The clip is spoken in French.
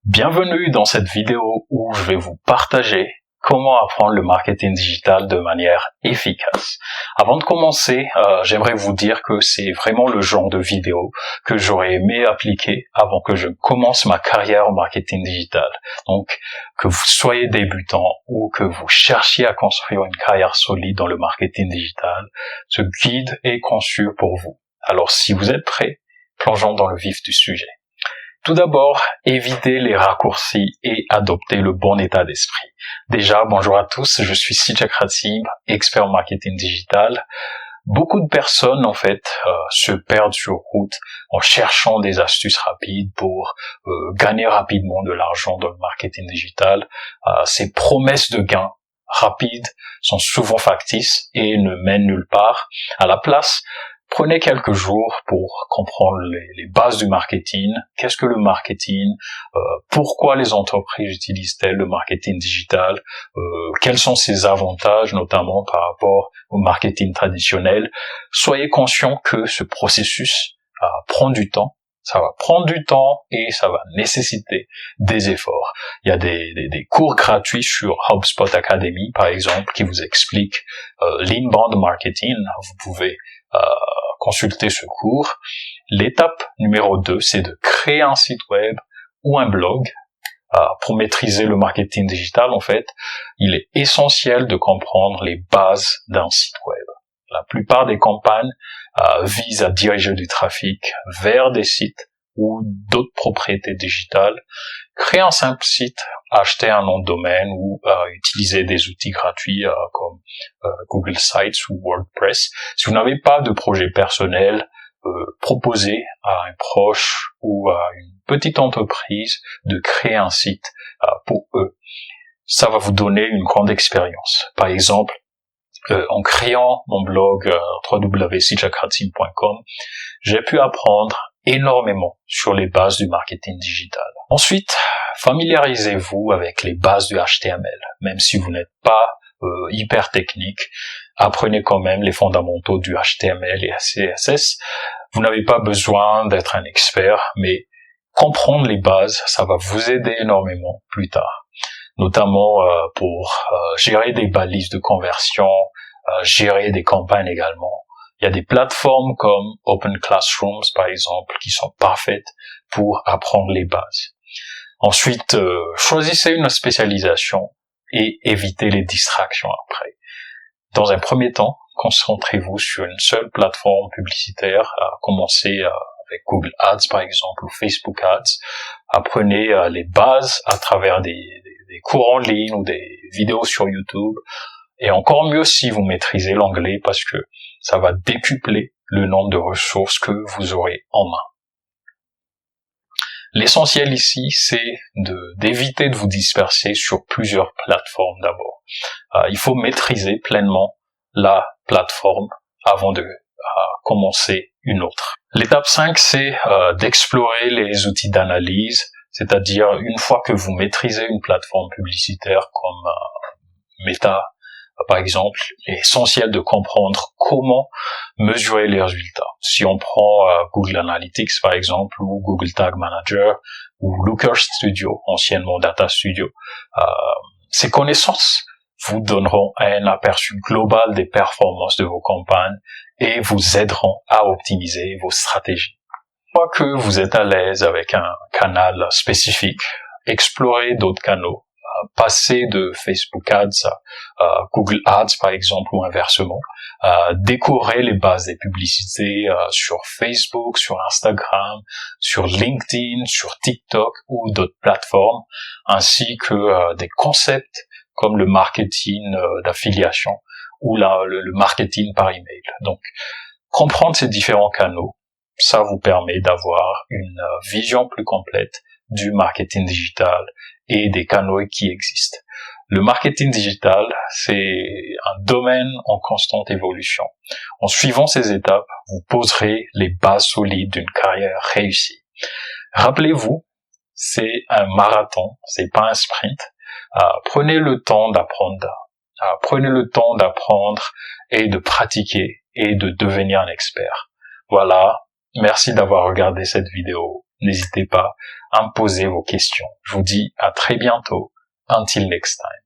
Bienvenue dans cette vidéo où je vais vous partager comment apprendre le marketing digital de manière efficace. Avant de commencer, j'aimerais vous dire que c'est vraiment le genre de vidéo que j'aurais aimé appliquer avant que je commence ma carrière en marketing digital. Donc, que vous soyez débutant ou que vous cherchiez à construire une carrière solide dans le marketing digital, ce guide est conçu pour vous. Alors, si vous êtes prêts, plongeons dans le vif du sujet. Tout d'abord, évitez les raccourcis et adoptez le bon état d'esprit. Déjà, bonjour à tous, je suis Sidjak Ratib, expert en marketing digital. Beaucoup de personnes, en fait, se perdent sur route en cherchant des astuces rapides pour gagner rapidement de l'argent dans le marketing digital. Ces promesses de gains rapides sont souvent factices et ne mènent nulle part. À la place, prenez quelques jours pour comprendre les bases du marketing. Qu'est-ce que le marketing? Pourquoi les entreprises utilisent-elles le marketing digital? Quels sont ses avantages, notamment par rapport au marketing traditionnel? Soyez conscient que ce processus prend du temps. Ça va prendre du temps et ça va nécessiter des efforts. Il y a des cours gratuits sur HubSpot Academy, par exemple, qui vous expliquent l'inbound marketing. Vous pouvez consulter ce cours. L'étape numéro 2, c'est de créer un site web ou un blog. Pour maîtriser le marketing digital, en fait, il est essentiel de comprendre les bases d'un site web. La plupart des campagnes visent à diriger du trafic vers des sites ou d'autres propriétés digitales. Créer un simple site, acheter un nom de domaine ou utiliser des outils gratuits comme Google Sites ou WordPress. Si vous n'avez pas de projet personnel, proposez à un proche ou à une petite entreprise de créer un site pour eux. Ça va vous donner une grande expérience. Par exemple, en créant mon blog www.sidjakratib.com, j'ai pu apprendre énormément sur les bases du marketing digital. Ensuite, familiarisez-vous avec les bases du HTML. Même si vous n'êtes pas hyper technique, apprenez quand même les fondamentaux du HTML et CSS. Vous n'avez pas besoin d'être un expert, mais comprendre les bases, ça va vous aider énormément plus tard. Notamment pour gérer des balises de conversion, gérer des campagnes également. Il y a des plateformes comme Open Classrooms, par exemple, qui sont parfaites pour apprendre les bases. Ensuite, choisissez une spécialisation et évitez les distractions après. Dans un premier temps, concentrez-vous sur une seule plateforme publicitaire. Commencez avec Google Ads, par exemple, ou Facebook Ads. Apprenez les bases à travers des cours en ligne ou des vidéos sur YouTube. Et encore mieux si vous maîtrisez l'anglais parce que ça va décupler le nombre de ressources que vous aurez en main. L'essentiel ici, c'est d'éviter de vous disperser sur plusieurs plateformes d'abord. Il faut maîtriser pleinement la plateforme avant de commencer une autre. L'étape 5, c'est d'explorer les outils d'analyse, c'est-à-dire une fois que vous maîtrisez une plateforme publicitaire comme Meta, par exemple, il est essentiel de comprendre comment mesurer les résultats. Si on prend Google Analytics, par exemple, ou Google Tag Manager, ou Looker Studio, anciennement Data Studio, ces connaissances vous donneront un aperçu global des performances de vos campagnes et vous aideront à optimiser vos stratégies. Une fois que vous êtes à l'aise avec un canal spécifique, explorez d'autres canaux. Passer de Facebook Ads à Google Ads, par exemple, ou inversement. Décorer les bases des publicités sur Facebook, sur Instagram, sur LinkedIn, sur TikTok ou d'autres plateformes, ainsi que des concepts comme le marketing d'affiliation ou le marketing par email. Donc, comprendre ces différents canaux, ça vous permet d'avoir une vision plus complète du marketing digital et des canaux qui existent. Le marketing digital, c'est un domaine en constante évolution. En suivant ces étapes, vous poserez les bases solides d'une carrière réussie. Rappelez-vous, c'est un marathon, c'est pas un sprint. Prenez le temps d'apprendre. Prenez le temps d'apprendre et de pratiquer et de devenir un expert. Voilà. Merci d'avoir regardé cette vidéo N'hésitez pas à me poser vos questions. Je vous dis à très bientôt. Until next time.